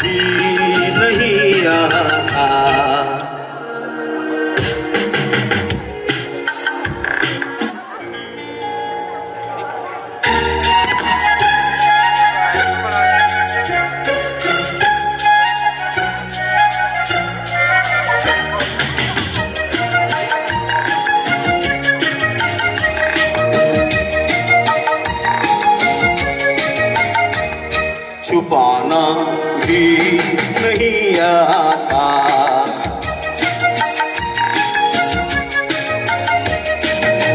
भी नहीं आता। छुपाना भी नहीं आता,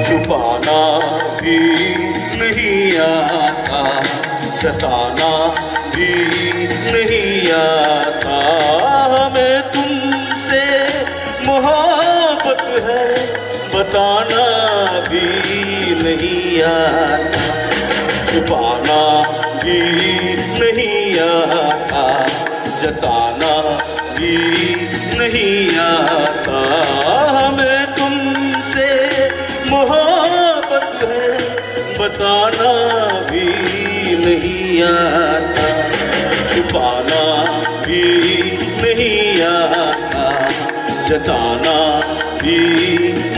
छुपाना भी नहीं आता, जताना भी नहीं आता। हमें तुमसे मोहब्बत है बताना भी नहीं आता, छुपाना भी नहीं आता, जताना भी नहीं आता। हमें तुमसे मोहब्बत है बताना भी नहीं आता, छुपाना भी नहीं आता, जताना भी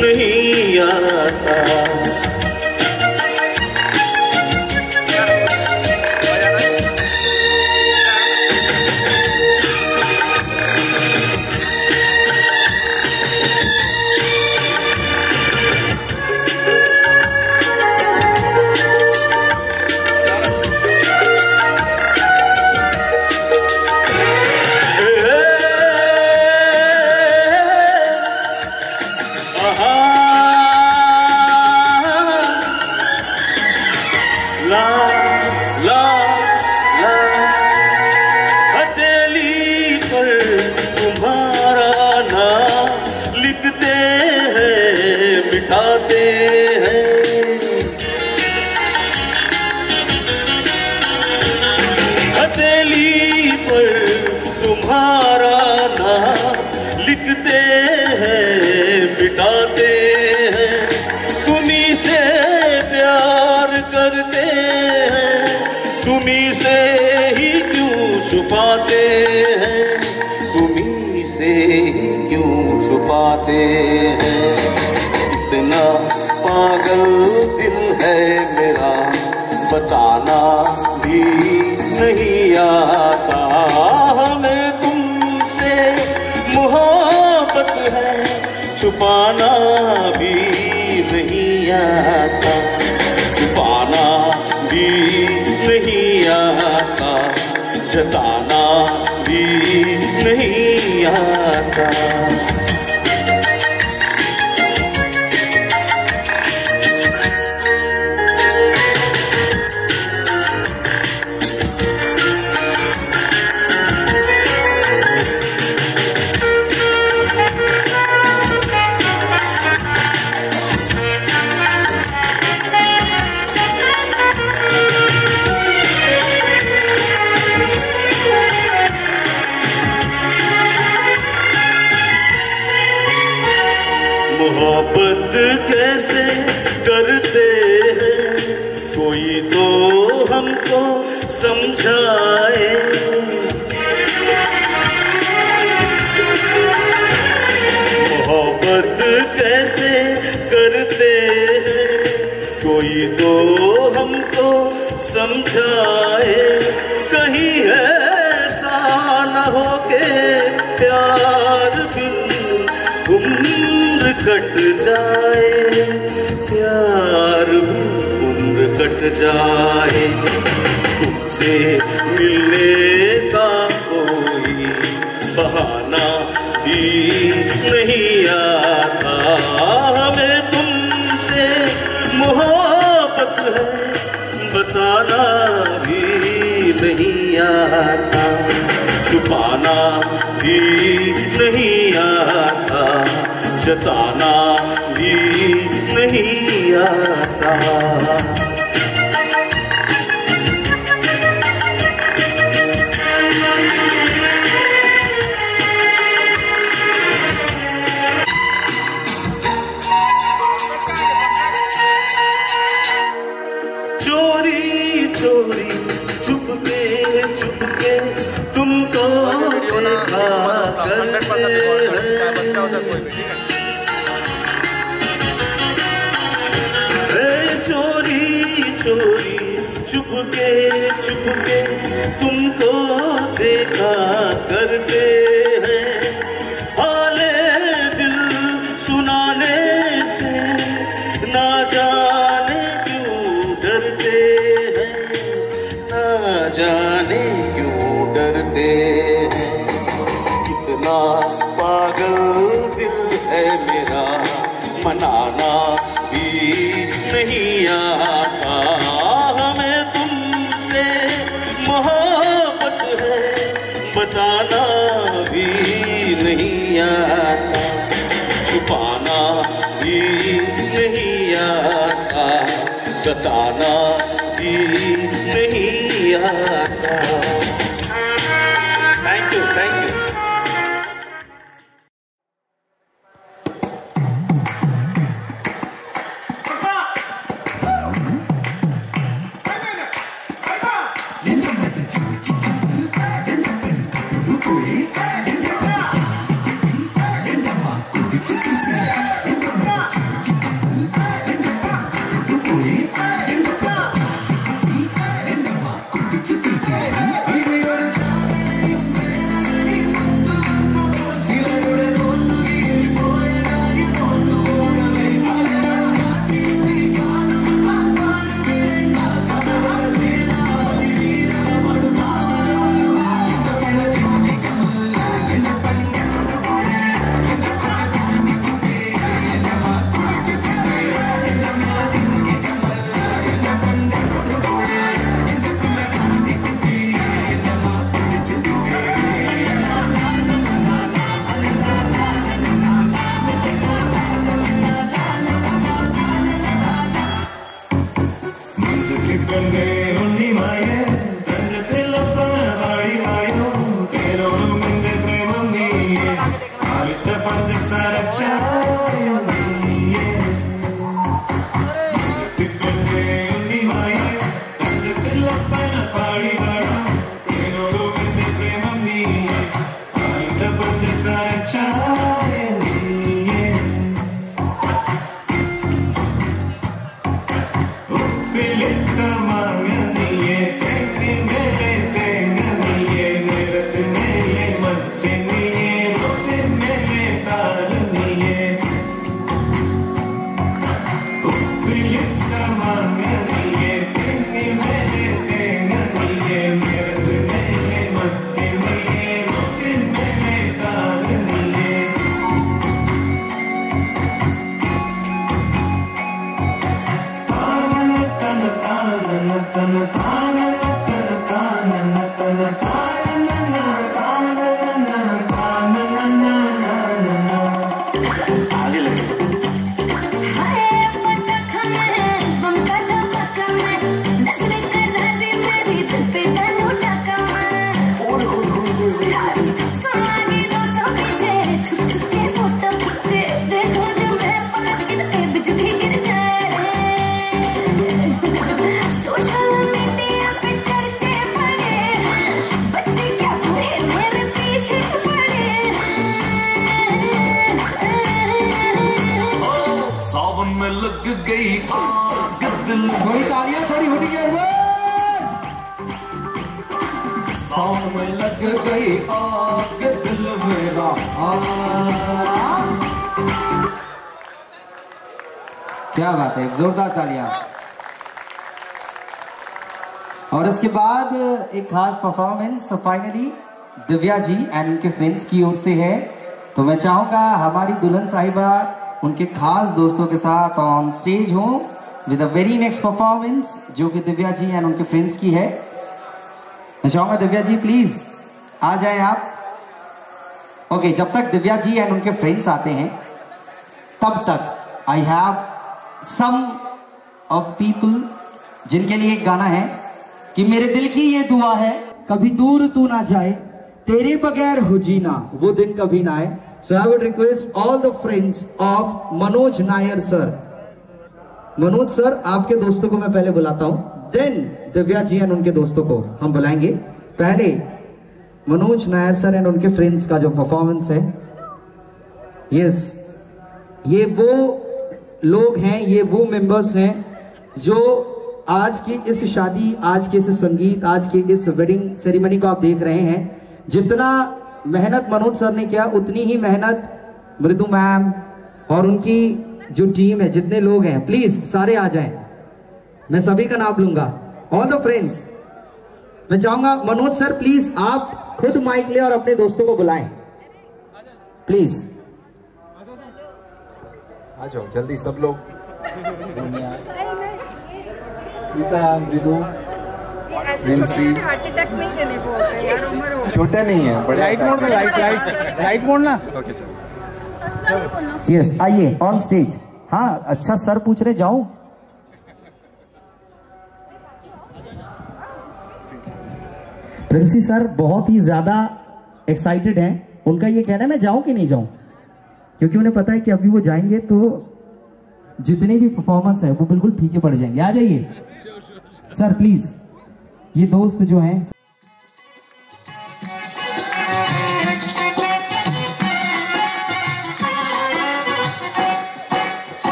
नहीं आता। ला ला ला हथेली पर तुम्हारा नाम लिखते हैं मिटाते हैं, हथेली पर तुम्हारा नाम लिखते हैं मिटाते हैं। तुम्हीं से प्यार करते हैं, तुम्हीं से ही क्यों छुपाते हैं, तुम्हीं से ही क्यों छुपाते हैं। इतना पागल दिल है मेरा बताना भी नहीं आता। हमें तुमसे मोहब्बत है छुपाना भी नहीं आता, छुपाना भी नहीं आता, जताना भी नहीं आता। मोहब्बत कैसे करते हैं कोई तो हमको समझाए, मोहब्बत कैसे करते हैं कोई तो हमको समझाए। कहीं ऐसा न हो के प्यार बिन उम्र कट जाए, प्यार उम्र कट जाए। तुमसे मिलने का कोई बहाना भी नहीं आता। हमें तुमसे मोहब्बत है बताना भी नहीं आता, छुपाना भी नहीं आता, जताना भी नहीं आता। चोरी चोरी चुपके चुपके चुपके तुमको देखा करते हैं, हाले दिल सुनाने से ना जाने क्यों डरते हैं, ना जाने क्यों डरते हैं। कितना पागल दिल है मेरा, मनाना भी नहीं आता। हमें तुमसे मोहब्बत है, बताना भी नहीं आता, छुपाना भी नहीं आता, बताना भी नहीं आता। Thank you, thank you. थोड़ी तालियां थोड़ी होती है, सावन में लग गई आग दिल मेरा। क्या बात है, जोरदार तालियां। और इसके बाद एक खास performance finally Divya ji and उनके फ्रेंड्स की ओर से है। तो मैं चाहूंगा हमारी दुल्हन साहिबा उनके खास दोस्तों के साथ ऑन स्टेज हो with a very next performance जो कि दिव्या जी एंड उनके फ्रेंड्स की है। मैं चाहूंगा दिव्या जी प्लीज आ जाए आप। ओके, जब तक दिव्या जी एंड उनके फ्रेंड्स आते हैं तब तक I have some of people जिनके लिए एक गाना है कि मेरे दिल की ये दुआ है कभी दूर तू ना जाए, तेरे बगैर हो जीना वो दिन कभी ना आए। So I would request all the friends of Manoj Nair sir. Manoj sir, आपके दोस्तों को मैं पहले बुलाता हूं, देन दिव्या जी एंड उनके दोस्तों को हम बुलाएंगे। पहले मनोज नायर सर एंड उनके फ्रेंड्स का जो परफॉर्मेंस है, यस, ये वो लोग हैं, ये वो मेंबर्स हैं जो आज की इस शादी, आज के इस संगीत, आज की इस वेडिंग सेरेमनी को आप देख रहे हैं, जितना मेहनत मनोज सर ने किया उतनी ही मेहनत मृदु मैम और उनकी जो टीम है, जितने लोग हैं, प्लीज सारे आ जाएं, मैं सभी का नाम लूंगा। ऑल द फ्रेंड्स, मैं चाहूंगा मनोज सर प्लीज आप खुद माइक ले और अपने दोस्तों को बुलाएं प्लीज। आ जाओ जल्दी सब लोग। मृदु, हार्ट अटैक नहीं देने को होता है यार, उम्र हो। छोटे नहीं है, बड़े। लाइट मोड में, लाइट मोड ना। ओके चलो। यस, आइए ऑन स्टेज। हाँ अच्छा सर पूछ रहे, जाऊं? प्रिंसी सर बहुत ही ज्यादा एक्साइटेड हैं। उनका ये कहना है मैं जाऊं कि नहीं जाऊं, क्योंकि उन्हें पता है कि अभी वो जाएंगे तो जितने भी परफॉर्मेंस है वो बिल्कुल फीके पड़ जाएंगे। आ जाइए सर प्लीज, ये दोस्त जो हैं।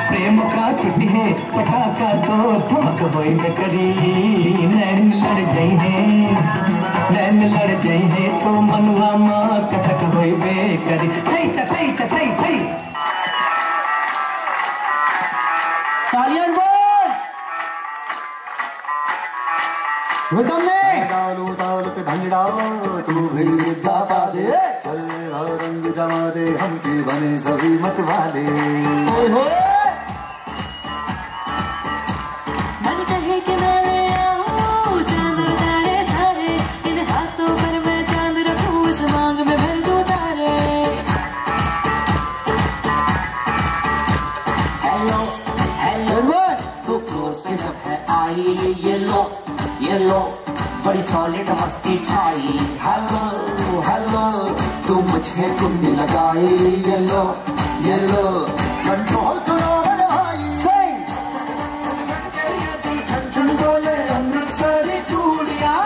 प्रेम का छुट्टी है पटाखा तो धमक होई करी। नैन लड़ गई है, नैन लड़ गई है तो मनवा माँ कसक होई बेकरी। सही सही सही सही तालियां बोल। रुदम में डालो ताल पे भंगड़ा तू भी विद्या पा दे, चल रंग जमा दे हम के बने सभी मत वाले। मन कहे कि मैं ले आऊं चांद तारे सारे, इन हाथों पर मैं चांद रखूं, इस मांग में भर दूं तारे। हेलो हेलो तो फ्लोर पे जब है आई ये लो बड़ी सॉलिड मस्ती छाई। हेलो हेलो तू मुझे कुंडी लगाई, ये लो कंट्रोल करो मेरे भाई। छन छन बोले अमृतसरी चूड़ियां,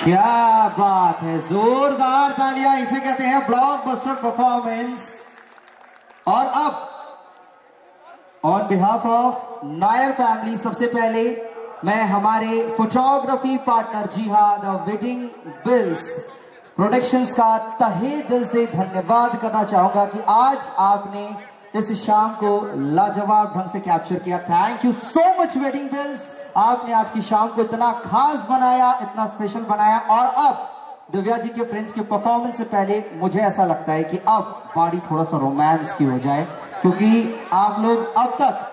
क्या बात है, जोरदार तालियां, इसे कहते हैं ब्लॉकबस्टर परफॉर्मेंस। और अब on behalf of Nair family सबसे पहले मैं हमारे फोटोग्राफी पार्टनर, जी हाँ, द वेडिंग बिल्स प्रोडक्शंस का तहे दिल से धन्यवाद करना चाहूंगा कि आज आपने इस शाम को लाजवाब ढंग से कैप्चर किया। Thank you so much wedding bills, आपने आज की शाम को इतना खास बनाया, इतना स्पेशल बनाया। और अब दिव्या जी के फ्रेंड्स के परफॉर्मेंस से पहले मुझे ऐसा लगता है कि अब बारी थोड़ा सा रोमांस की हो जाए, क्योंकि आप लोग अब तक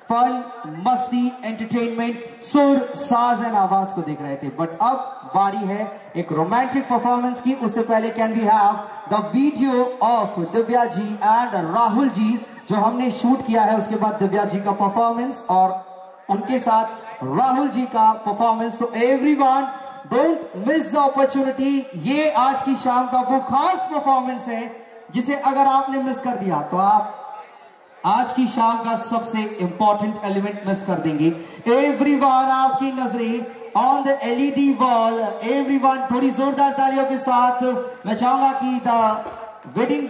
फन, मस्ती, एंटरटेनमेंट, सुर, साज एंड आवाज को देख रहे थे, बट अब बारी है एक रोमांटिक परफॉर्मेंस की। उससे पहले can we have the video of Divya ji and Rahul ji जो हमने शूट किया है, उसके बाद दिव्या जी का परफॉर्मेंस और उनके साथ राहुल जी का परफॉर्मेंस। तो everyone don't miss the opportunity, ये आज की शाम का वो खास परफॉर्मेंस है जिसे अगर आपने मिस कर दिया तो आप आज की शाम का सबसे इंपॉर्टेंट एलिमेंट मिस कर देंगे। एवरीवन, आपकी नजरें on the LED wall. Everyone, थोड़ी जोरदार तालियों के साथ मैं चाहूंगा कि the wedding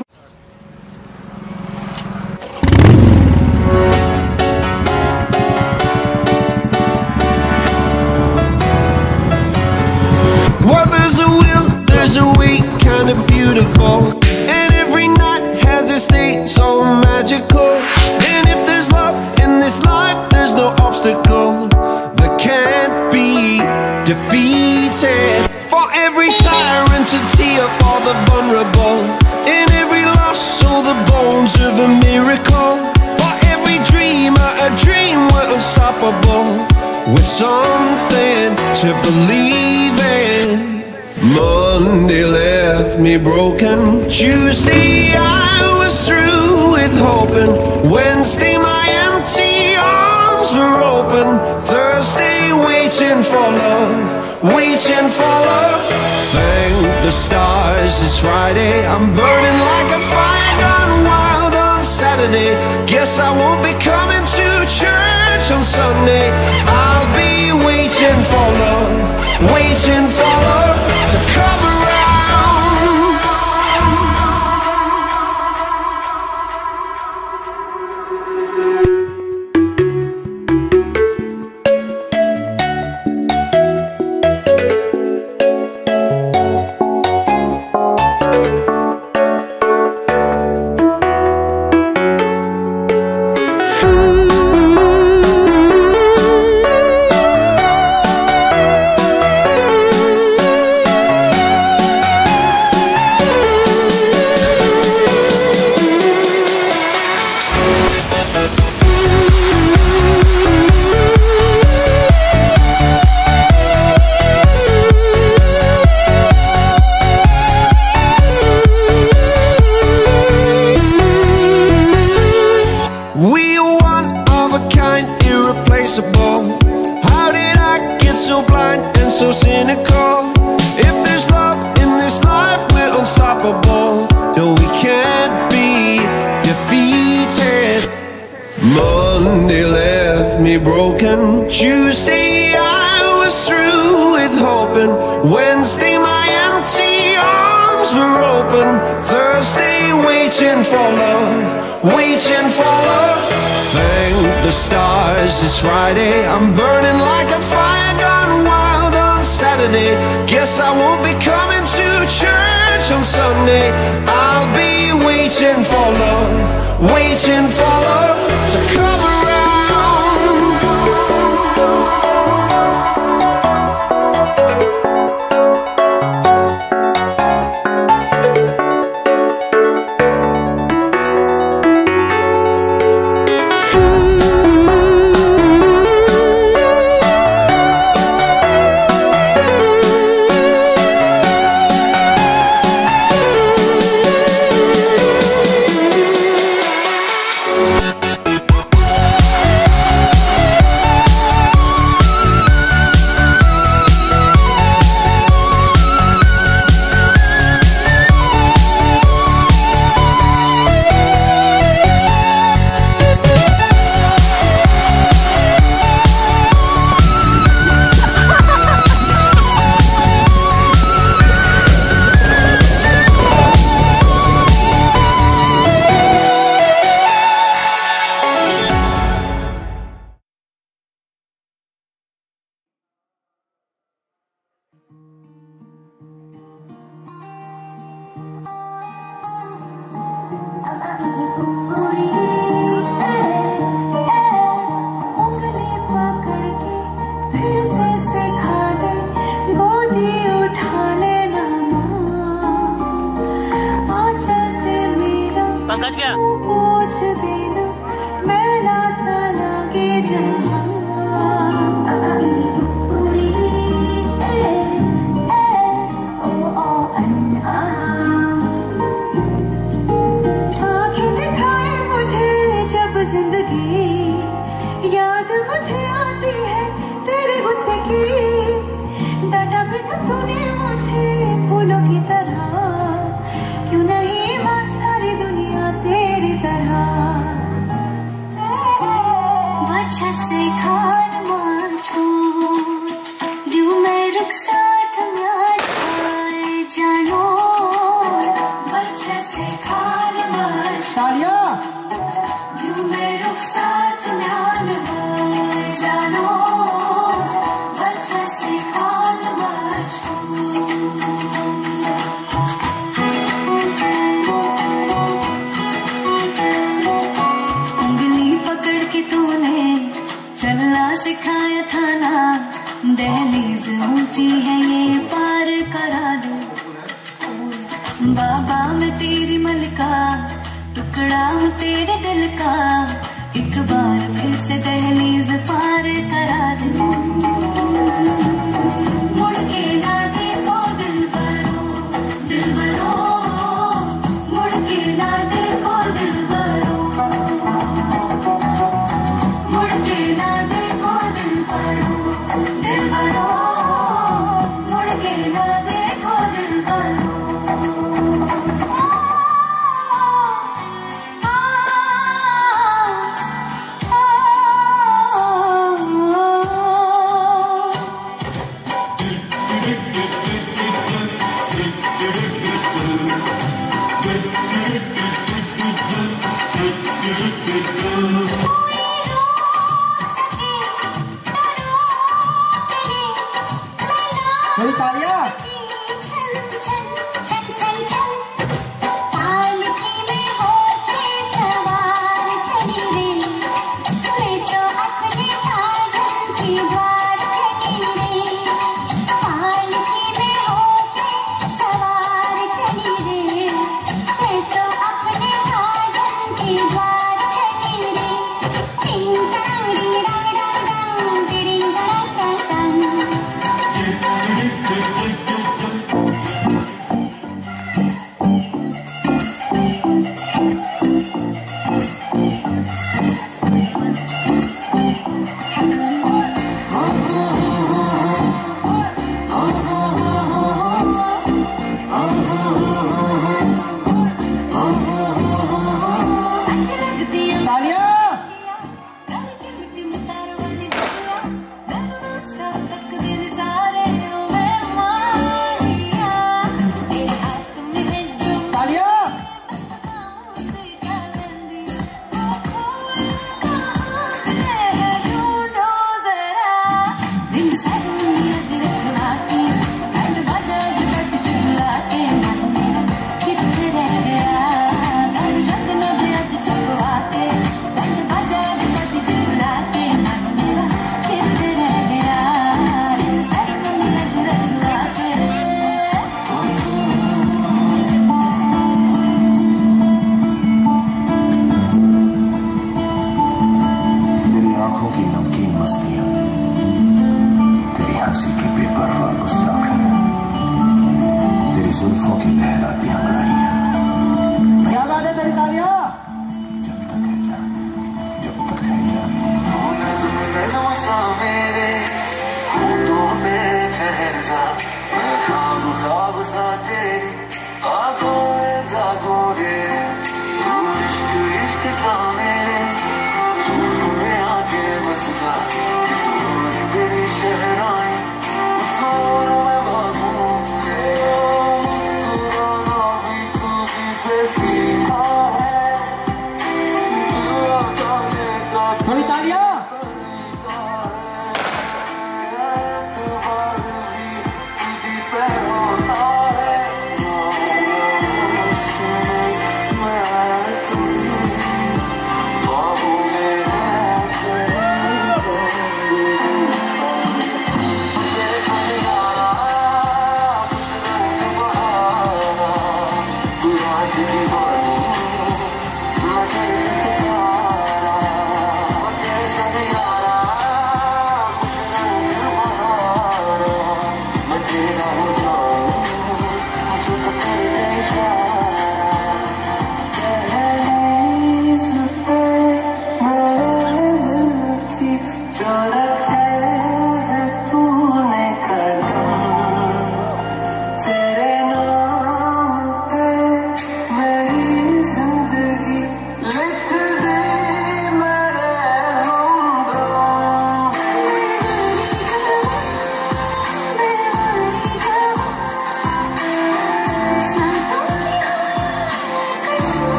there's a will, there's a way, kind of beautiful. And every night has its day, so magical. And if there's love in this life, there's no obstacle that can't be defeated. For every tyrant to tear for the vulnerable. In every loss, so the bones of a miracle. For every dreamer, a dream we're unstoppable. With something to believe in. Monday left me broken. Tuesday I was through with hoping. Wednesday my empty arms were open. Thursday waiting for love, waiting for love. Thank the stars it's Friday. I'm burning like a fire gone wild on Saturday. Guess I won't be coming to church on Sunday. I'll be waiting for love, waiting for love to come around. So cynical. If there's love in this life, we're unstoppable. No, we can't be defeated. Monday left me broken. Tuesday I was through with hoping. Wednesday my empty arms were open. Thursday waiting for love, waiting for love. Thank the stars it's Friday. I'm burning like a fire gone wild on Saturday. Guess I won't be coming to church on Sunday. I'll be waiting for love, waiting for love to come around. सिखाया था ना, दहलीज ऊंची है ये पार करा दो। बाबा मैं तेरी मलका, टुकड़ा हूँ तेरे दिल का, एक बार फिर से दहलीज पार करा दो। मुड़ के ना देखो दिल भरो, दिल भरो, मुड़ के ना देखो दिल भरो, मुड़ के ना देखो दिल भरो, दिल भरो, मुड़ के ना देखो दिल भरो। थोड़ी तालियां।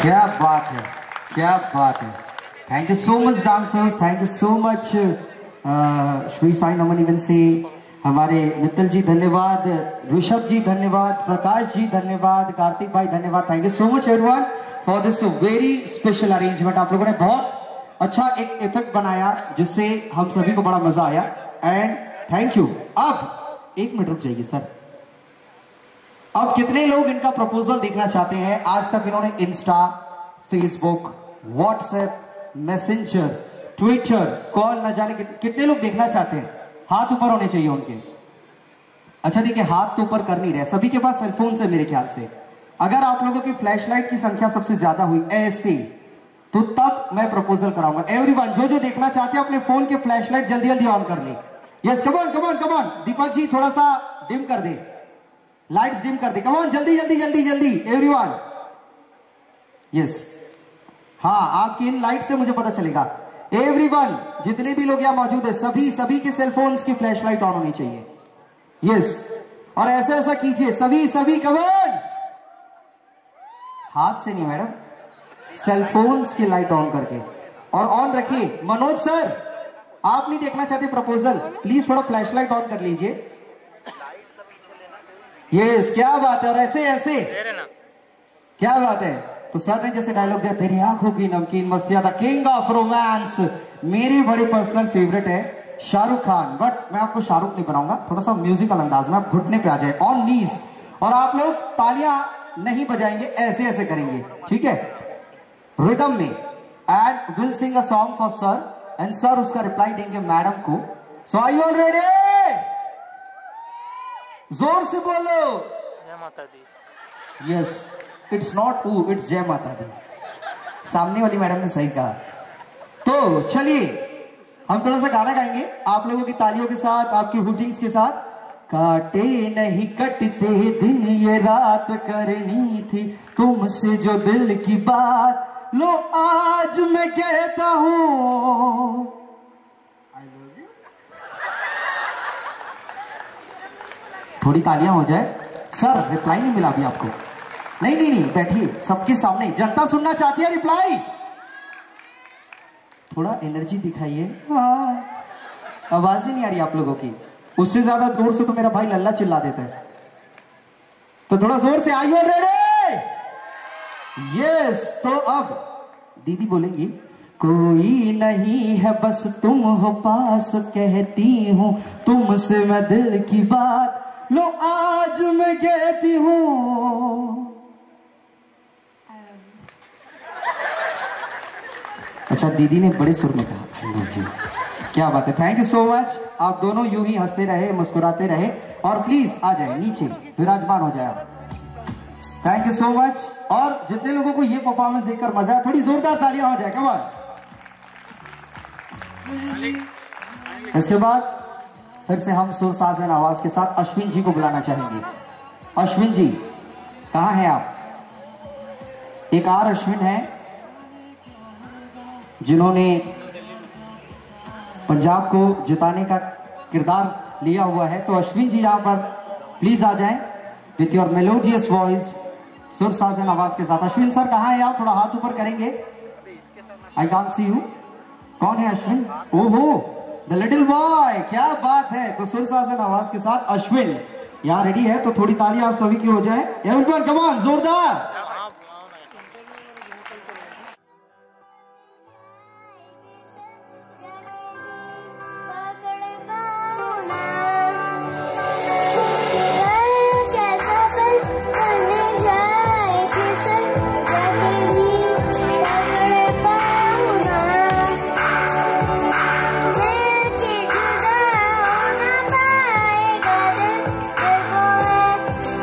क्या बात है, क्या बात है। Thank you so much dancers, thank you so much Shri Sai Naman even से हमारे मित्तल जी धन्यवाद, ऋषभ जी धन्यवाद, प्रकाश जी धन्यवाद, कार्तिक भाई धन्यवाद। Thank you so much everyone for this very special arrangement. आप लोगों ने बहुत अच्छा एक इफेक्ट बनाया जिससे हम सभी को बड़ा मजा आया एंड थैंक यू। अब 1 मिनट रुक जाइए सर। अब कितने लोग इनका प्रपोजल देखना चाहते हैं? आज तक इन्होंने Insta, Facebook, WhatsApp, messenger, Twitter, call न जाने कितने लोग देखना चाहते हैं? हाथ ऊपर होने चाहिए उनके। अच्छा देखिए, हाथ तो ऊपर कर नहीं रहे, सभी के पास सेलफोन से मेरे ख्याल से। अगर आप लोगों की फ्लैशलाइट की संख्या सबसे ज्यादा हुई ऐसे, तो तब मैं प्रपोजल कराऊंगा। एवरीवन जो जो देखना चाहते हैं अपने फोन के फ्लैशलाइट जल्दी जल्दी ऑन कर ले। Yes come on come on come on. Deepak ji थोड़ा सा डिम कर दे, लाइट्स डिम कर दे। कम ऑन जल्दी जल्दी जल्दी जल्दी एवरीवन। यस हाँ, आपकी इन लाइट से मुझे पता चलेगा। एवरीवन जितने भी लोग यहाँ मौजूद है सभी के सेलफोन्स की फ्लैशलाइट ऑन होनी चाहिए। यस और ऐसा ऐसा कीजिए सभी कम ऑन। हाथ से नहीं मैडम, सेलफोन्स की लाइट ऑन करके और ऑन रखिए। मनोज सर आप नहीं देखना चाहते प्रपोजल, प्लीज थोड़ा फ्लैशलाइट ऑन कर लीजिए। यस क्या बात है। और ऐसे ऐसे क्या बात है। तो सर ने जैसे डायलॉग दिया, तेरी आंखों की नमकीन मस्तियां, द किंग ऑफ रोमांस। मेरे बड़े पर्सनल फेवरेट है शाहरुख खान, बट मैं आपको शाहरुख नहीं बनाऊंगा, थोड़ा सा म्यूजिकल अंदाज में आप घुटने पे आ जाए ऑन नीज, और आप लोग तालियां नहीं बजाएंगे, ऐसे ऐसे करेंगे, ठीक है, रिदम में। And will sing a song for sir and sir उसका रिप्लाई देंगे मैडम को। सो आर यू ऑल रेडी? जोर से बोलो जय माता दी। यस इट्स नॉट ऊ, इट्स जय माता दी। सामने वाली मैडम ने सही कहा। तो चलिए हम थोड़ा सा गाना गाएंगे आप लोगों की तालियों के साथ, आपकी हुटिंग्स के साथ। काटे नहीं कटते दिन ये रात करनी थी तुमसे जो दिल की बात, लो आज मैं कहता हूं आई लव यू। थोड़ी तालियां हो जाए। सर रिप्लाई नहीं मिला अभी आपको? नहीं नहीं नहीं, बैठिए सबके सामने, जनता सुनना चाहती है रिप्लाई। थोड़ा एनर्जी दिखाइए। हाँ आवाज ही नहीं आ रही आप लोगों की। उससे ज्यादा जोर से तो मेरा भाई लल्ला चिल्ला देता है, तो थोड़ा जोर से आर यू रेडी? यस। तो अब दीदी बोलेंगी, कोई नहीं है बस तुम हो पास, कहती हूं तुमसे मैं दिल की बात, लो आज मैं कहती हूं। अच्छा दीदी ने बड़े सुर में कहा, क्या बात है। Thank you so much. आप दोनों यूं ही हंसते रहे, मुस्कुराते रहे, और प्लीज आ जाए नीचे, विराजमान हो जाए आप। Thank you so much. और जितने लोगों को ये परफॉर्मेंस देखकर मजा आया, थोड़ी जोरदार तालियां हो जाए। Come on. इसके बाद फिर से हम सुर साज एंड आवाज के साथ अश्विन जी को बुलाना चाहेंगे। अश्विन जी कहाँ हैं आप? एक और अश्विन है जिन्होंने पंजाब को जिताने का किरदार लिया हुआ है। तो अश्विन जी यहाँ पर प्लीज आ जाएं विथ योर मेलोडियस वॉइस, सुर साज एंड आवाज के साथ। अश्विन सर कहाँ है आप? थोड़ा हाथ ऊपर करेंगे। I can't see you. कौन है अश्विन? ओहो द लिटिल बॉय, क्या बात है। तो सुर साज एंड आवाज के साथ अश्विन यहाँ रेडी है, तो थोड़ी तालियां आप सभी की हो जाए। एवरीवन कम ऑन, जोरदार।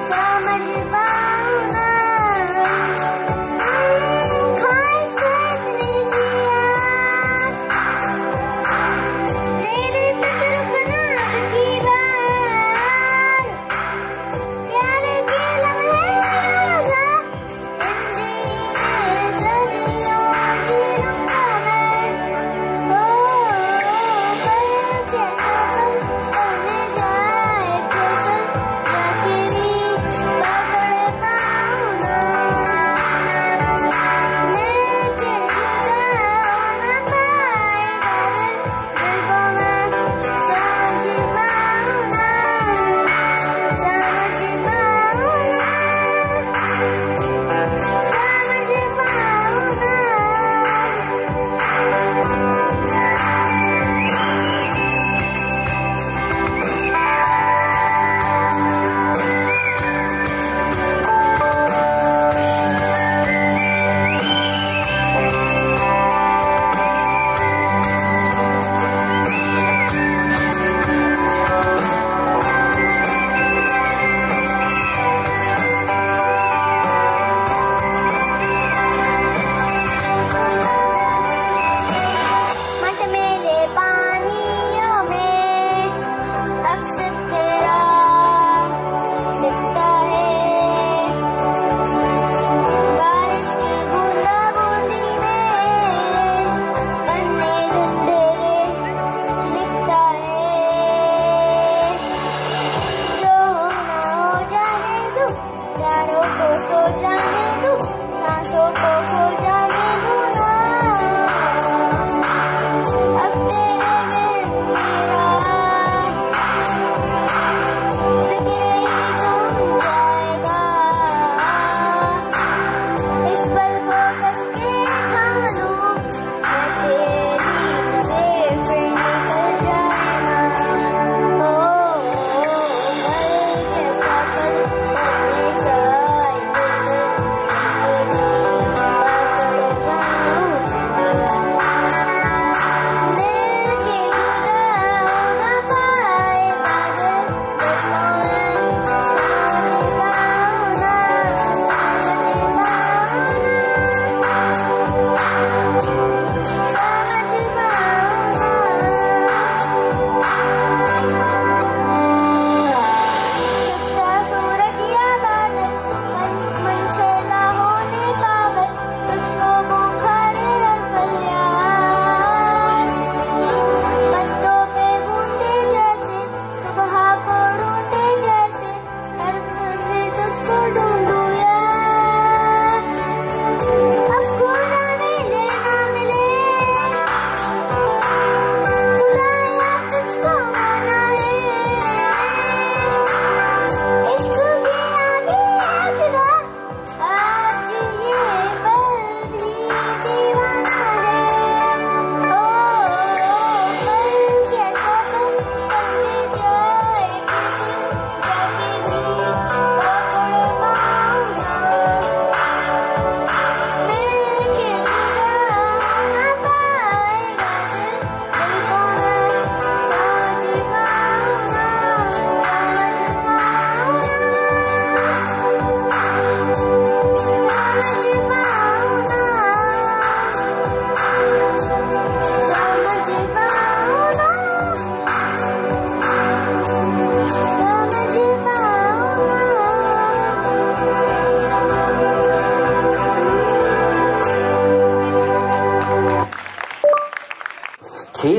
समझ पाऊं ना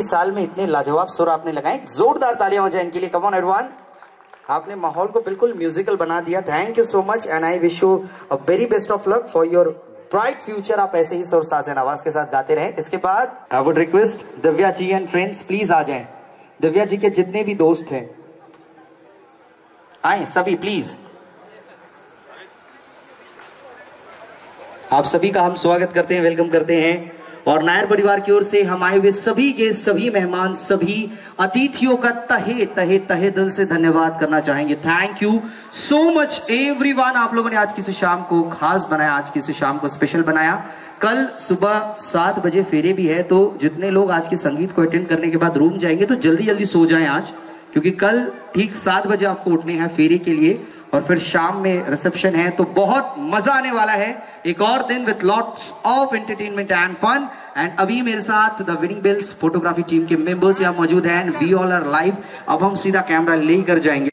इस साल में इतने लाजवाब सुर आपने लगाए, जोरदार तालियां हो जाए इनके लिए। कम ऑन एवरीवन, आपने माहौल को बिल्कुल म्यूजिकल बना दिया। Thank you so much and I wish you a very best of luck for your bright future. आप ऐसे ही सुर साज आवाज के साथ गाते रहें। इसके बाद I would request Divya ji and friends please आ जाएं। दिव्या जी के जितने भी दोस्त हैं आए सभी प्लीज। आप सभी का हम स्वागत करते हैं, वेलकम करते हैं। और नायर परिवार की ओर से हम आए हुए सभी के सभी मेहमान, सभी अतिथियों का तहे तहे तहे दिल से धन्यवाद करना चाहेंगे। Thank you so much everyone. आप लोगों ने आज की शाम को खास बनाया, आज की शाम को स्पेशल बनाया। कल सुबह 7 बजे फेरे भी है, तो जितने लोग आज के संगीत को अटेंड करने के बाद रूम जाएंगे तो जल्दी जल्दी सो जाएं आज, क्योंकि कल ठीक 7 बजे आपको उठने हैं फेरे के लिए और फिर शाम में रिसेप्शन है, तो बहुत मजा आने वाला है। एक और दिन with lots of entertainment and fun. And अभी मेरे साथ the winning bells photography team के मेंबर्स यहाँ मौजूद हैं and we all are live. अब हम सीधा कैमरा लेकर जाएंगे।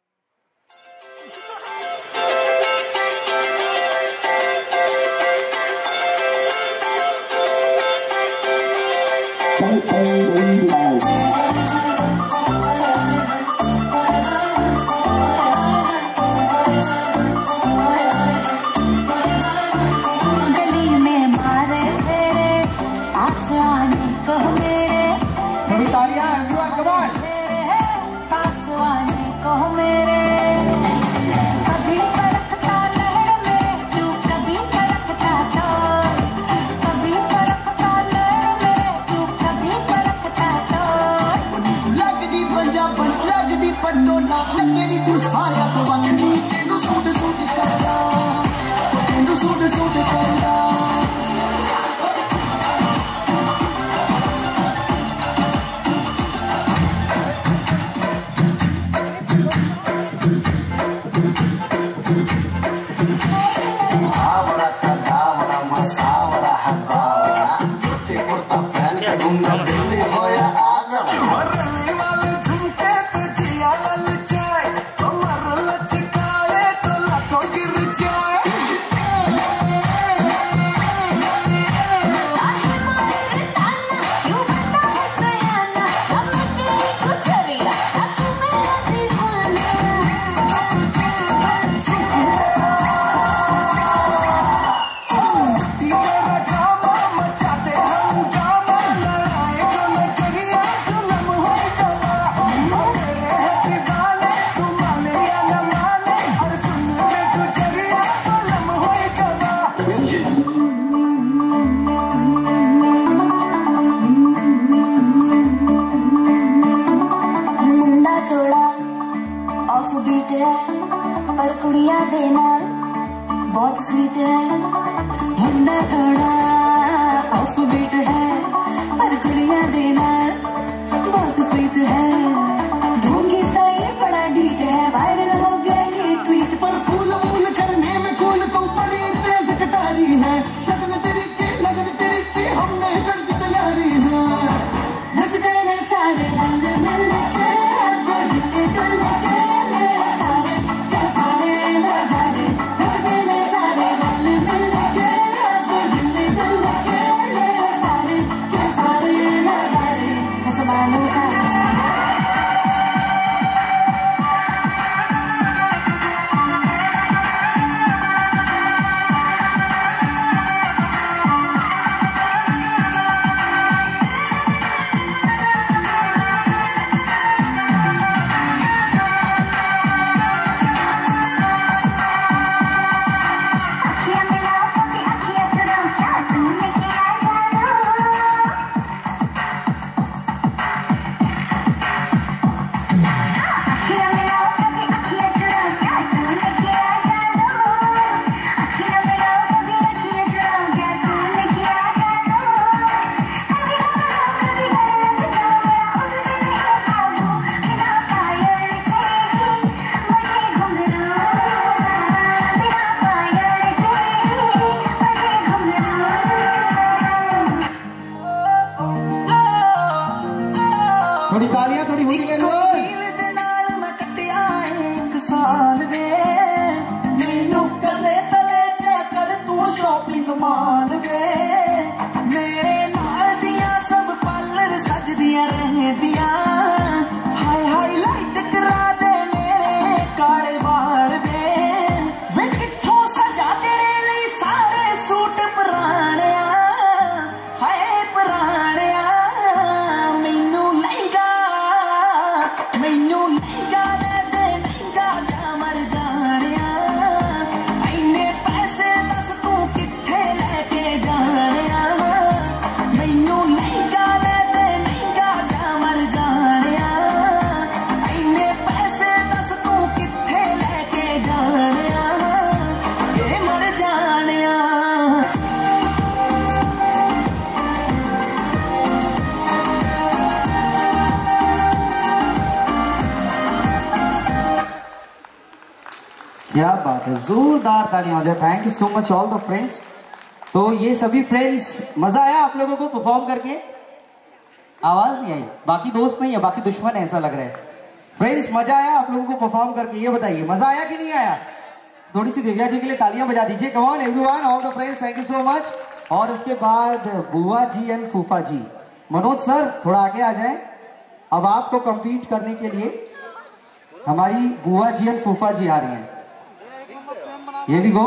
माल वे मेरे नाल दियां सब पार्लर सजदियां रहे क्या बात है, जोरदार तालियां हो जाए। Thank you so much all the friends. तो ये सभी फ्रेंड्स, मजा आया आप लोगों को परफॉर्म करके? आवाज नहीं आई, बाकी दोस्त नहीं है, बाकी दुश्मन है ऐसा लग रहा है। फ्रेंड्स मजा आया आप लोगों को परफॉर्म करके? ये बताइए मजा आया कि नहीं आया? थोड़ी सी दिव्या जी के लिए तालियां बजा दीजिए। Come on everyone, all the friends, thank you so much. और इसके बाद बुआ जी एंड फूफा जी। मनोज सर थोड़ा आगे आ जाएं। अब आपको कंपीट करने के लिए हमारी बुआ जी एंड फूफा जी आ रही हैं। ये भी गो।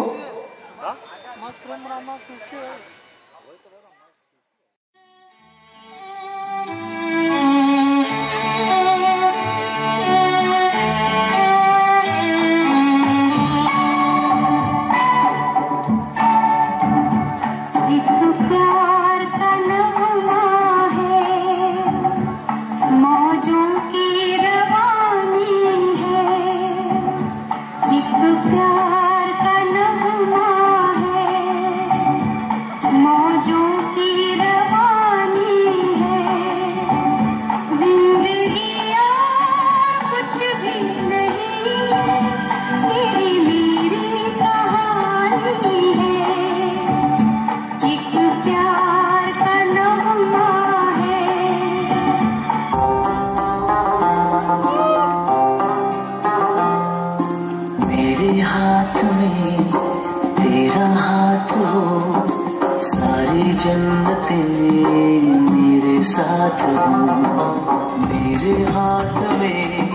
मेरे हाथ में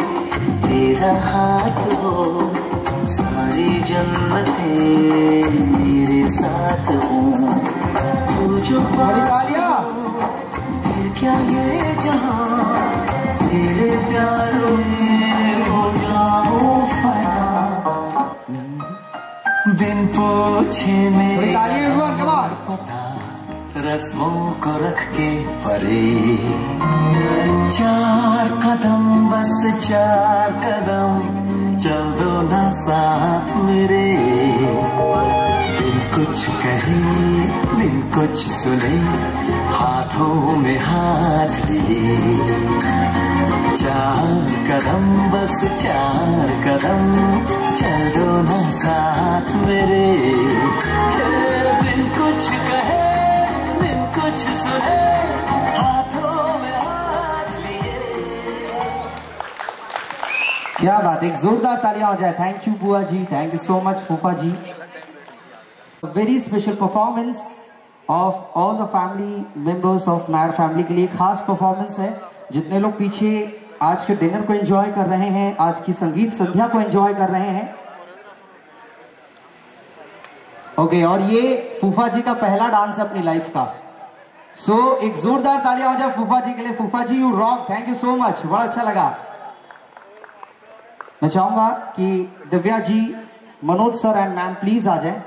तेरा हाथ हो, सारी जन्नतें मेरे साथ हो। तू जो फिर क्या ये जहां तेरे प्यारों में हो जाऊं फना। बिन पूछे मेरे पता रस्मों को रख के परे। 4 कदम बस 4 कदम चल दो ना साथ मेरे। बिन कुछ कहे बिन कुछ सुने हाथों में हाथ लिए। 4 कदम बस 4 कदम चल दो ना साथ मेरे। बिन कुछ कहे कुछ सुने हाथों में हाथ लिए। क्या बात, एक जोरदार तालियां हो जाए। थैंक यू बुआ जी, थैंक यू सो मच फूफा जी। Very special performance of all the family members of Nair family के लिए खास परफॉर्मेंस है। जितने लोग पीछे आज के डिनर को एंजॉय कर रहे हैं, आज की संगीत संध्या को एंजॉय कर रहे हैं। ओके, और ये फूफा जी का पहला डांस है अपनी लाइफ का। एक जोरदार तालियां हो जाए फूफा जी के लिए। फूफा जी you rock, thank you so much, बड़ा अच्छा लगा। मैं चाहूंगा कि Divya ji, Manoj sir and ma'am please आ जाएं।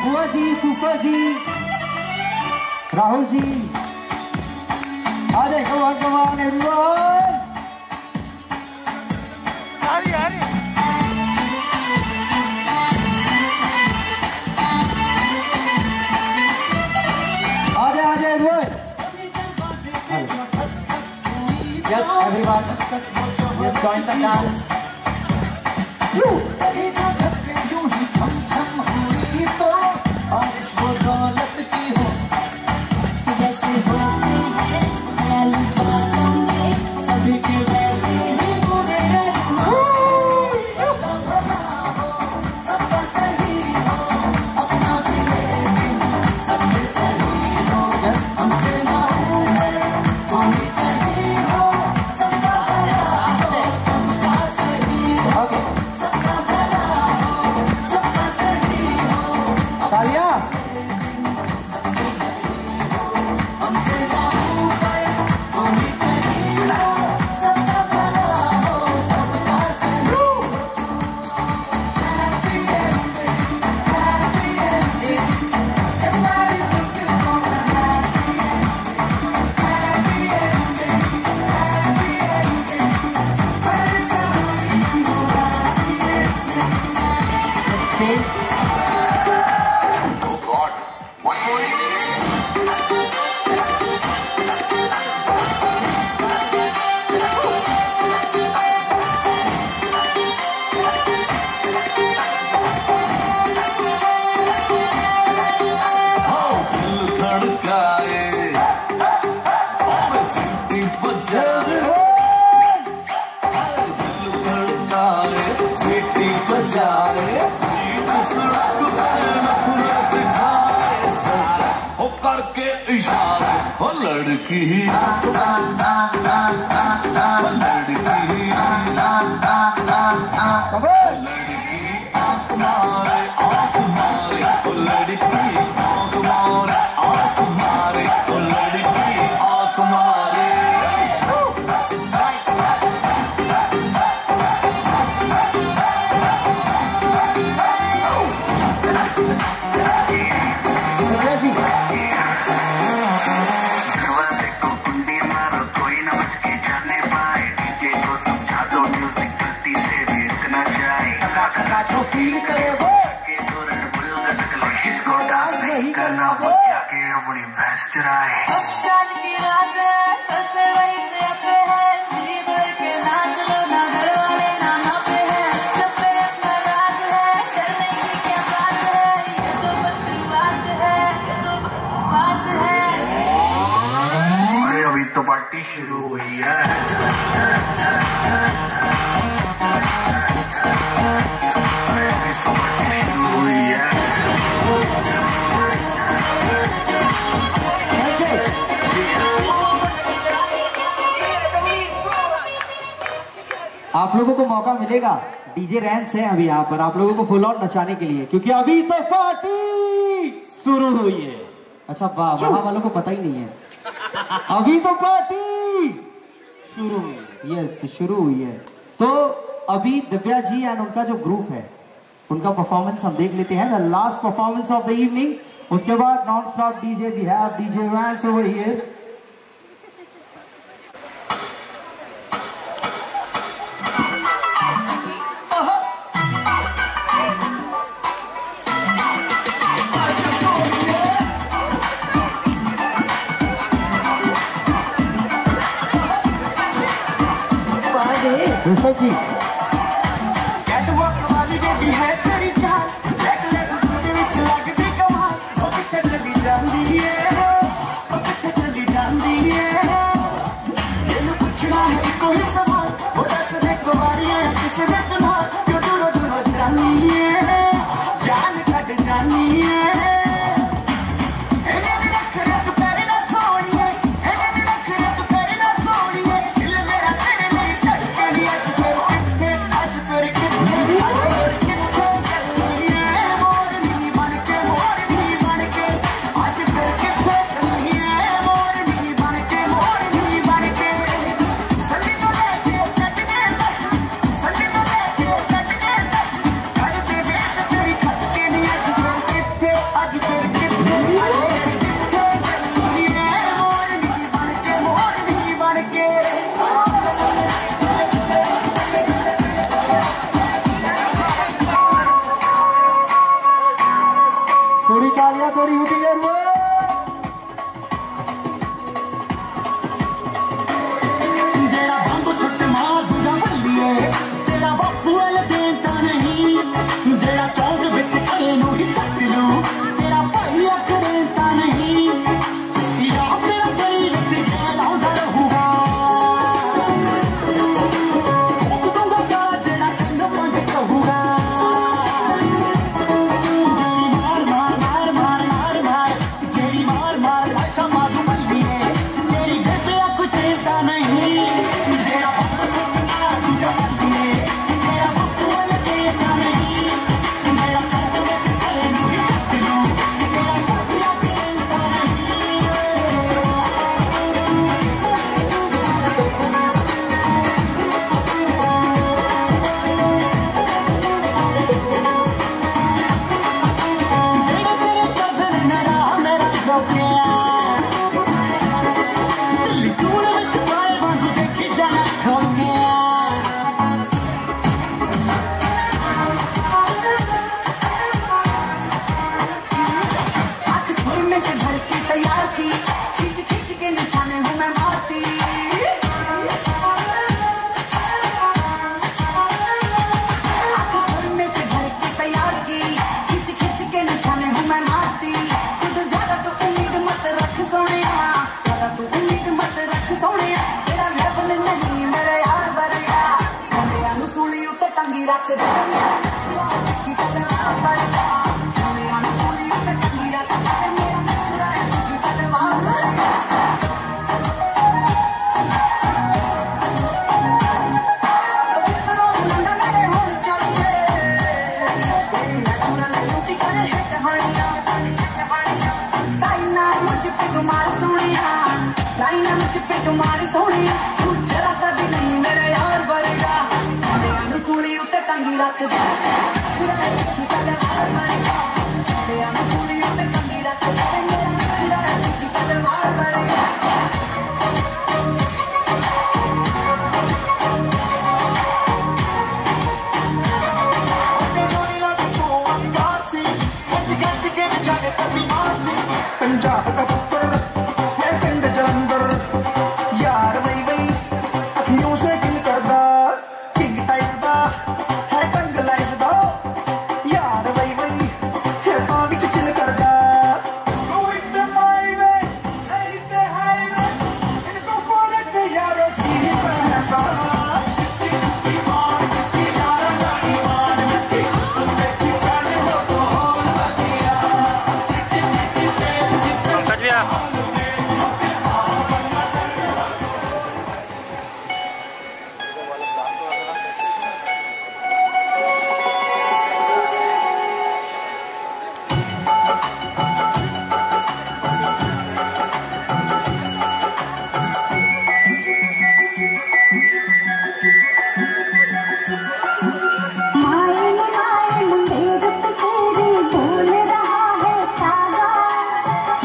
बुआ जी, फूफा जी, राहुल जी, आ जाए। come on everyone। आ जाए everyone। Yes, everyone. Yes, join the dance. आप लोगों को मौका मिलेगा, डीजे रैंस है अभी यहाँ पर आप लोगों को फुल ऑन नचाने के लिए, क्योंकि अभी तो पार्टी शुरू हुई है। अच्छा वाह, वहां वालों को पता ही नहीं है, अभी तो पार्टी शुरू हुई है। यस, शुरू हुई है। तो अभी दिव्या जी एंड उनका जो ग्रुप है उनका परफॉर्मेंस हम देख लेते हैं, the last performance of the evening. उसके बाद non stop DJ, we have DJ Rance over here. Rishabh ji आज फिर कितने बन के थोड़ी तालियां, थोड़ी हुटिंग है वो। जेड़ा बंब सुट मार दूजा बल्लिए, तेरा बापू वाल देता नहीं, जेड़ा चौक विच खड़े नूं ही चक लू, तेरा भाई अकड़ता नहीं, यार तेरा गली विच गैल आउंदा रहूगा, ठोक दूंगा सारा जेड़ा तैनूं पंड कहूगा, जेड़ी मार मार मार मार मार मार, जेड़ी मार मार लाशा माधु बल्लिए, तेरी बेबे को चेता नहीं, जेड़ा बंब सुट मार दूजा बल्लिए, तेरा बापू वाल देता नहीं, जेड़ा चौक विच खड़े नूं ही चक लू, तेरा भाई अकड़ता नहीं। तेरे तेरे कज़न मेरा मेरा ठोकिया, दिल्ली चूल विच पाए वांगू देखी जाना ठोकिया, आँख सुरमे से भर के तैयार की, खींच खींच के निशाने हूँ मैं मारती, आँख सुरमे से भर के तैयार की, खींच खींच के निशाने हूँ मैं मारती, खुद ज्यादा तो उम्मीद मत रख सोनिया, ज्यादा तो उम्मीद मत रख सोनिया, तेरा लेवल नहीं मेरे यार बरेगा, मेरा नुसूली उते टंगी रख दे, की तलवार बरेगा, मेरा नुसूली उते टंगी रख दे, मेरा की तलवार बरेगा। तुम्हारी सोनिया तू जरा सा भी नहीं मेरा यार बरेगा, मेरा नुसूली उते टंगी रख दे, की तलवार बरेगा, मेरा नुसूली उते टंगी रख दे, मेरा की तलवार बरेगा। पंजाब का पुत्र है पिंड जलंधर, यार वही वही अखियों से दिल करदा, किंग टाइप दा है टंग लाइफ दा, यार वही वही है पां विच चिल करदा, going the my way and the highway, इनको फॉरक यारो की पहचा, इसकी मान इसकी यार जानी मान, इसकी सुन के चिकाने हो तो होल बतिया, पंकज भैया मायन मायन मेघ पे तेरी बोल रहा है तागा,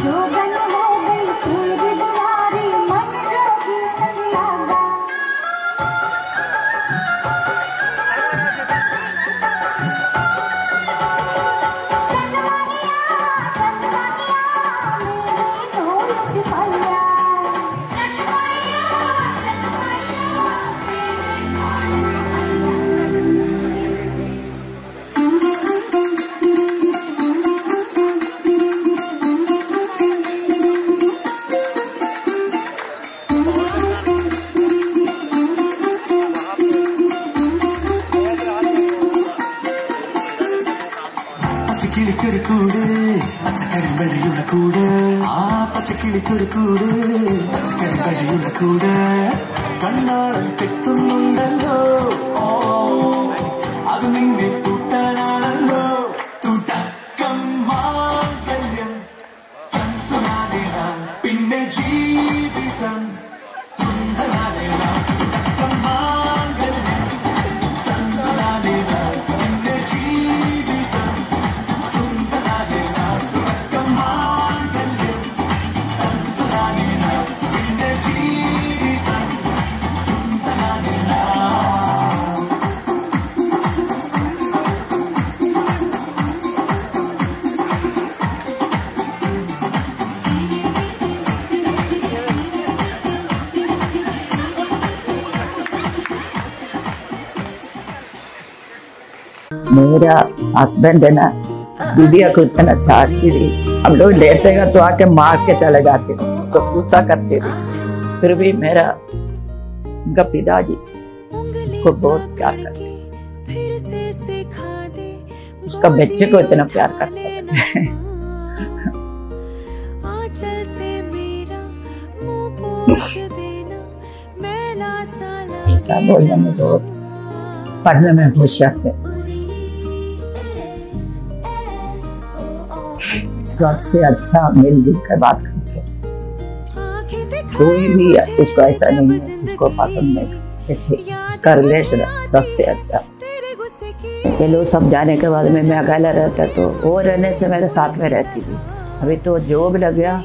जोगन हो गई तेरी दुलारी, मन जोगी संग लागा। चंदवानिया चंदवानिया मेरे ढोल सिपाहिया, चंदवानिया പച്ചക്കിളിക്കൊരു കൂട് പച്ചക്കറി വഴിയുള്ള കൂട്, ആ പച്ചക്കിളിക്കൊരു കൂട് പച്ചക്കറി വഴിയുള്ള കൂട്, കണ്ണാടൻ കെട്ടുന്നുണ്ടല്ലോ, അത് നിന്നെ കൂട്ടാനാണല്ലോ, തുടക്കം മാംഗല്യം തന്തുനാദേന പിന്നെ ജീവിതം തുന്തനാദേന, തുടക്കം മാംഗല്യം തന്തുനാദേന പിന്നെ ജീവിതം തുന്തനാദേന, തുടക്കം मेरा हस्बैंड है ना, दिव्या को इतना चाटती थी, हम लोग लेटेगा तो आके मार के चले जाते थे, उसको गुस्सा करते थे। फिर भी मेरा उनका पिताजी उसको बहुत प्यार करते, उसका बच्चे को इतना प्यार करता है। ऐसा बोलने में बहुत, पढ़ने में होशियार है, सबसे अच्छा मिलजुल कर बात करते, कोई भी उसको ऐसा नहीं है उसको पसंद नहीं, ऐसे उसका रिलेशन सबसे अच्छा। ये लोग सब जाने के बाद में मैं अकेला रहता, तो वो रहने से मेरे साथ में रहती थी। अभी तो जॉब लग गया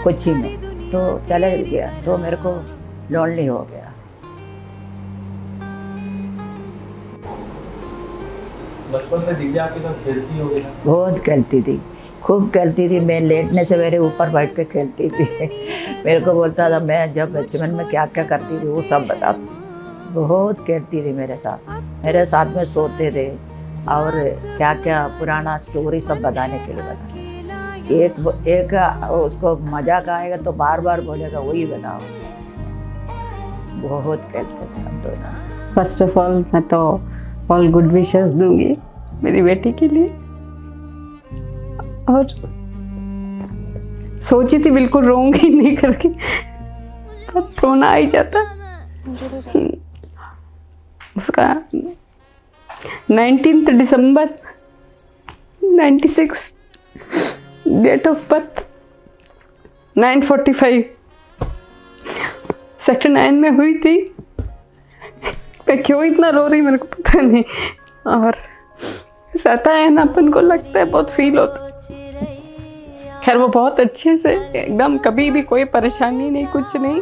कुछ ही में, तो चले गया तो मेरे को लोनली हो गया। बचपन में दिव्या आपके साथ खेलती होगी ना? बहुत खेलती थी, खूब खेलती थी। मैं लेटने से मेरे ऊपर बैठ के खेलती थी। मेरे को बोलता था मैं जब बचपन में क्या क्या करती थी वो सब बताती। बहुत खेलती थी मेरे साथ में सोते थे और क्या क्या पुराना स्टोरी सब बताने के लिए बताते। एक उसको मजाक आएगा तो बार बार बोलेगा वही बताओ। बहुत खेलते थे हम दोनों से। फर्स्ट ऑफ ऑल मैं तो ऑल गुड विशेस दूंगी मेरी बेटी के लिए, और सोची थी बिल्कुल रोऊंगी नहीं करके, पर रोना आ ही जाता। उसका 19 दिसंबर 96 डेट ऑफ बर्थ 9:45 सेक्टर 9 में हुई थी। मैं क्यों इतना रो रही मेरे को पता नहीं, और रहता है ना अपन को लगता है बहुत फील होता। खैर वो बहुत अच्छे से एकदम, कभी भी कोई परेशानी नहीं, कुछ नहीं,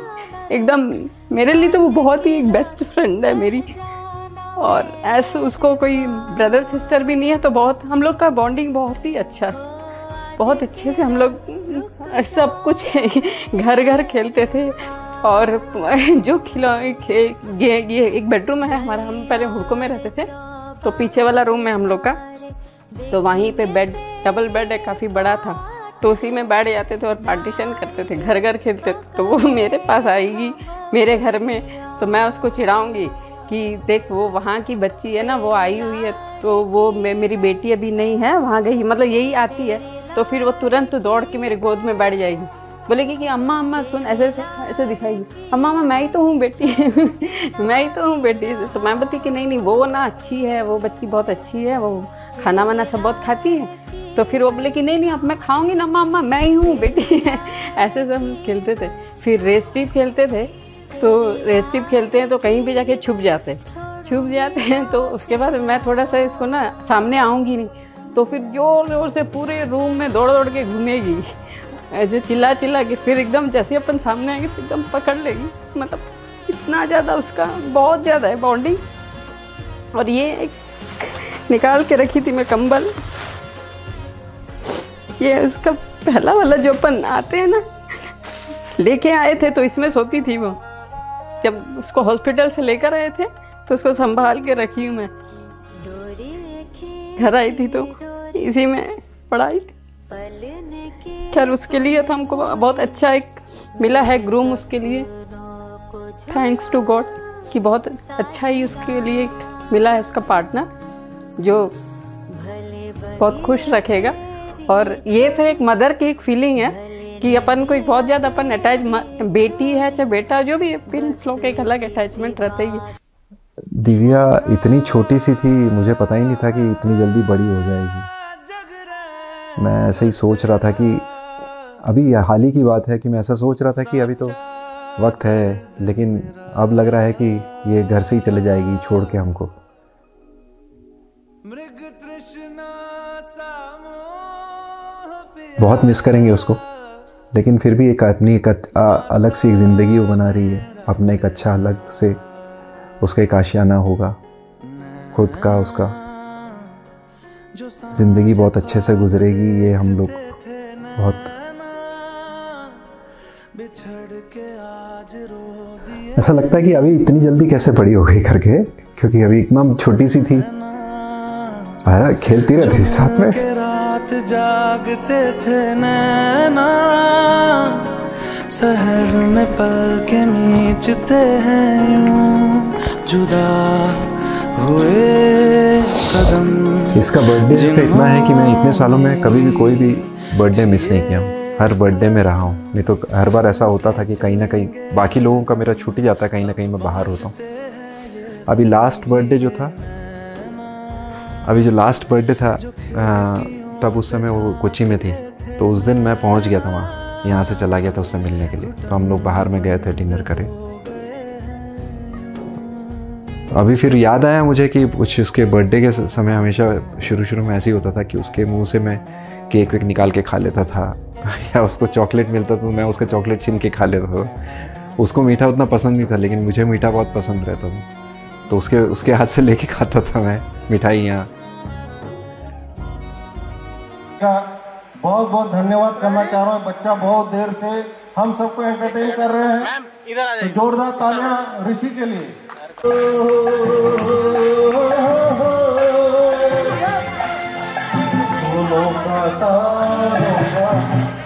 एकदम मेरे लिए तो वो बहुत ही एक बेस्ट फ्रेंड है मेरी। और ऐसे उसको कोई ब्रदर सिस्टर भी नहीं है, तो बहुत हम लोग का बॉन्डिंग बहुत ही अच्छा, बहुत अच्छे से हम लोग सब कुछ घर घर खेलते थे। और जो ये एक बेडरूम है हमारा, हम पहले हुड़को में रहते थे, तो पीछे वाला रूम है हम लोग का, तो वहीं पे बेड, डबल बेड है, काफ़ी बड़ा था, तो उसी में बैठ जाते थे और पार्टीशन करते थे, घर घर खेलते थे। तो वो मेरे पास आएगी मेरे घर में, तो मैं उसको चिढ़ाऊँगी कि देख वो वहाँ की बच्ची है ना, वो आई हुई है, तो वो मेरी बेटी अभी नहीं है, वहाँ गई, मतलब यही आती है, तो फिर वो तुरंत दौड़ के मेरे गोद में बैठ जाएगी, बोलेगी कि अम्मा अम्मा सुन, ऐसे ऐसे दिखाएगी, अम्मा अम्मा मैं ही तो हूँ बेटी मैं ही तो हूँ बेटी। तो मैं बोलती कि नहीं नहीं वो ना अच्छी है, वो बच्ची बहुत अच्छी है, वो खाना वाना सब बहुत खाती है। तो फिर वो बोले कि नहीं नहीं अब मैं खाऊंगी ना अम्मा अम्मा मैं ही हूँ बेटी ऐसे सब हम खेलते थे। फिर रेस ट्रिप खेलते थे, तो रेस ट्रिप खेलते हैं तो कहीं भी जाके छुप जाते हैं, तो उसके बाद मैं थोड़ा सा इसको ना सामने आऊँगी नहीं, तो फिर जोर जोर से पूरे रूम में दौड़ दौड़ के घूमेगी, ऐसे चिल्ला चिल्ला के, फिर एकदम जैसे अपन सामने आएंगे तो एकदम पकड़ लेगी। मतलब इतना ज़्यादा उसका बहुत ज़्यादा है बॉन्डिंग। और ये एक निकाल के रखी थी मैं कंबल, ये उसका पहला वाला जो अपन आते हैं ना, लेके आए थे तो इसमें सोती थी वो। जब उसको हॉस्पिटल से लेकर आए थे तो उसको संभाल के रखी हूँ मैं, घर आई थी तो इसी में पढ़ाई थी। खैर उसके लिए तो हमको बहुत अच्छा एक मिला है ग्रूम, उसके लिए थैंक्स टू गॉड कि बहुत अच्छा ही उसके लिए मिला है उसका पार्टनर जो बहुत खुश रखेगा। और ये सब एक मदर की एक फीलिंग है कि अपन को बहुत ज़्यादा अपन अटैच, बेटी है चाहे बेटा जो भी, पेरेंट्स लोग एक अलग अटैचमेंट रहते ही। दिव्या इतनी छोटी सी थी, मुझे पता ही नहीं था कि इतनी जल्दी बड़ी हो जाएगी। मैं ऐसे ही सोच रहा था कि अभी हाल ही की बात है कि मैं ऐसा सोच रहा था कि अभी तो वक्त है, लेकिन अब लग रहा है कि ये घर से ही चले जाएगी छोड़ के हमको। बहुत मिस करेंगे उसको, लेकिन फिर भी एक अपनी एक अलग सी एक ज़िंदगी वो बना रही है, अपना एक अच्छा अलग से उसका एक आशियाना होगा खुद का, उसका ज़िंदगी बहुत अच्छे से गुजरेगी। ये हम लोग बहुत ऐसा लगता है कि अभी इतनी जल्दी कैसे बड़ी हो गई करके, क्योंकि अभी एकदम छोटी सी थी, खेलती रहती थी साथ में। रात जागते थे नैना, शहर में पल के मीचते हैं यूं, जुदा हुए कदम। इसका बर्थडे का इतना है कि मैं इतने सालों में कभी भी कोई भी बर्थडे मिस नहीं किया हूँ। हर बर्थडे में रहा हूँ। नहीं तो हर बार ऐसा होता था कि कहीं ना कहीं बाकी लोगों का मेरा छूट ही जाता है, कहीं ना कहीं मैं बाहर होता हूँ। अभी लास्ट बर्थडे जो था, तब उस समय वो कोची में थी, तो उस दिन मैं पहुँच गया था वहाँ, यहाँ से चला गया था उससे मिलने के लिए। तो हम लोग बाहर में गए थे डिनर करे। अभी फिर याद आया मुझे कि कुछ उसके बर्थडे के समय हमेशा शुरू में ऐसे ही होता था कि उसके मुंह से मैं केक वेक निकाल के खा लेता था या उसको चॉकलेट मिलता तो मैं उसका चॉकलेट छीन के खा लेता था। उसको मीठा उतना पसंद नहीं था, लेकिन मुझे मीठा बहुत पसंद रहता था, तो उसके हाथ से लेके खाता था मैं मिठाइयाँ। बहुत बहुत धन्यवाद करना चाह रहा हूँ। बच्चा बहुत देर से हम सबको एंटरटेन कर रहे हैं, तो जोरदार तालियां ऋषि के लिए। फूलों का तारों का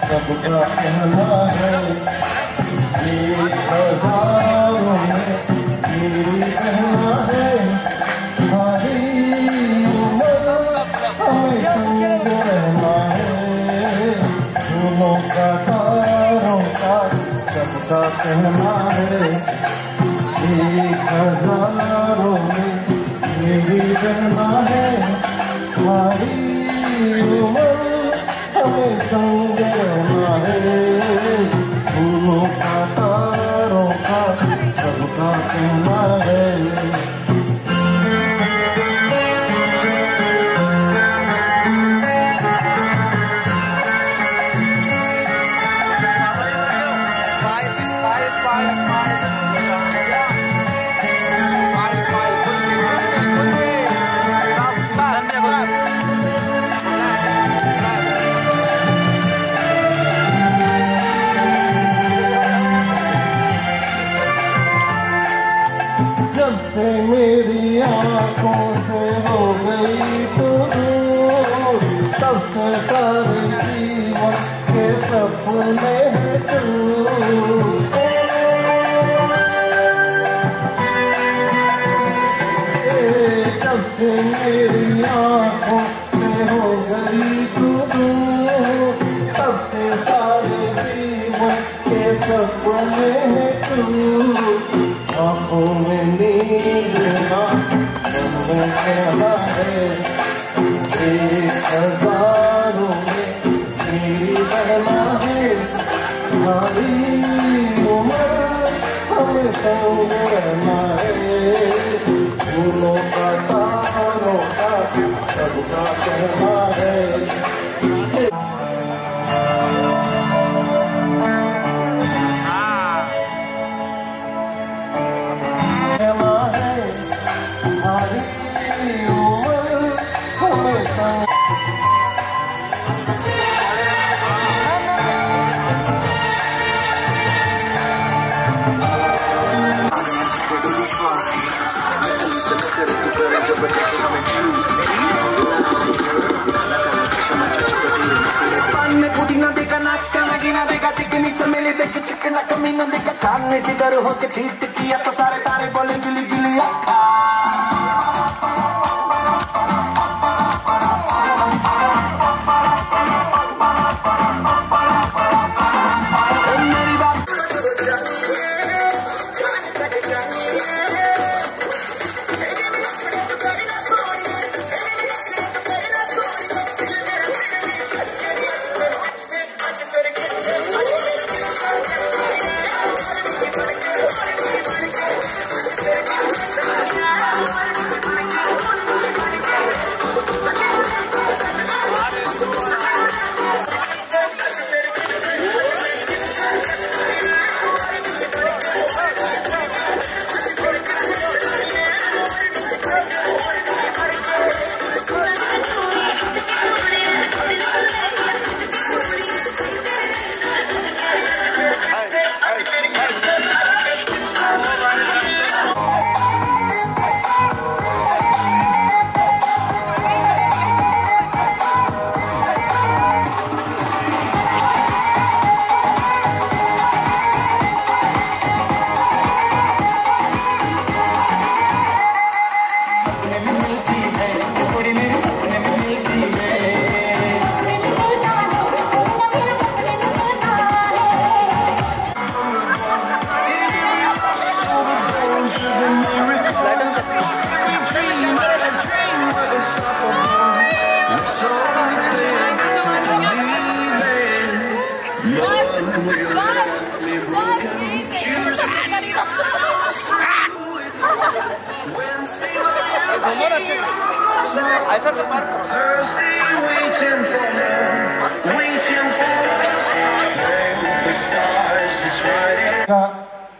सबका कहना है, एक हजारों में मेरी कहना है, हमारी उम्र हमें संग रहना है। फूलों का तारों का सबका कहना है, एक हजारों में मेरी रहना है, हमारी उम्र हमें संग रहना है। फूलों का तारों का सबका कहना है। जब से मेरी आंखों से हो गई तू दूर, तब से सारे जीवन के सपने हैं तू। जब से मेरी आंखों से हो गई तू दूर, तब से सारे जीवन के सपने हैं तू। आँखों में नींद ना मन में कहना है, एक हजारों में मेरी रहना है, हमारी उम्र हमें संग रहना है। फूलों का तारों का सबका कहना है। चिकना कमीना देखा छानने जिधर होके चीट किया तो सारे तारे बोले गिली गिली अक्खा।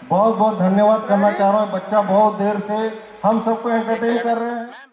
बहुत बहुत धन्यवाद करना चाह रहा हूँ। बच्चा बहुत देर से हम सबको एंटरटेन कर रहे हैं।